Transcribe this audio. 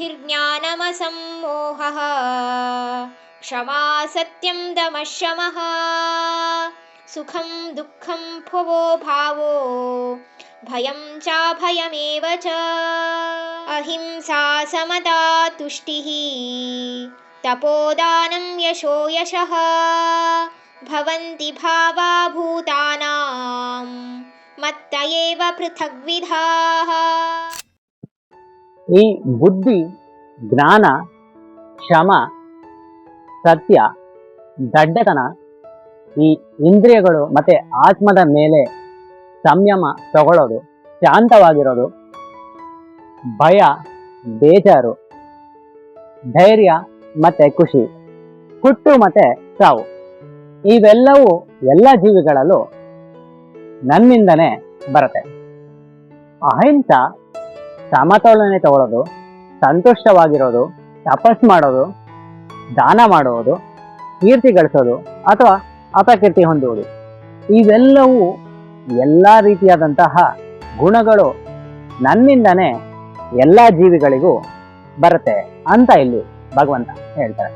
शान्तिर्ज्ञानमसम्मोहः क्षमा सत्यं दमः शमः सुखं दुःखं भवो भावो भयं चाभयमेव च अहिंसा समता तुष्टिः तपोदानं यशो यशः भवन्ति भावा भूतानां मत्त एव पृथग्विधाः. ಈ ಬುದ್ಧಿ, ಜ್ಞಾನ, ಕ್ಷಮ, ಸತ್ಯ, ದಡ್ಡತನ, ಈ ಇಂದ್ರಿಯಗಳು ಮತ್ತೆ ಆತ್ಮದ ಮೇಲೆ ಸಂಯಮ ತಗೊಳ್ಳೋದು, ಶಾಂತವಾಗಿರೋದು, ಭಯ, ಬೇಜಾರು, ಧೈರ್ಯ ಮತ್ತೆ ಖುಷಿ, ಹುಟ್ಟು ಮತ್ತೆ ಸಾವು, ಇವೆಲ್ಲವೂ ಎಲ್ಲ ಜೀವಿಗಳಲ್ಲೂ ನನ್ನಿಂದನೇ ಬರುತ್ತೆ. ಅಹಿಂಸಾ ಸಮತೋಲನೆ ತಗೊಳ್ಳೋದು, ಸಂತುಷ್ಟವಾಗಿರೋದು, ತಪಸ್ ಮಾಡೋದು, ದಾನ ಮಾಡುವುದು, ಕೀರ್ತಿ ಗಳಿಸೋದು ಅಥವಾ ಅಪಕೀರ್ತಿ ಹೊಂದುವುದು, ಇವೆಲ್ಲವೂ ಎಲ್ಲ ರೀತಿಯಾದಂತಹ ಗುಣಗಳು ನನ್ನಿಂದನೇ ಎಲ್ಲ ಜೀವಿಗಳಿಗೂ ಬರುತ್ತೆ ಅಂತ ಇಲ್ಲಿ ಭಗವಂತ ಹೇಳ್ತಾರೆ.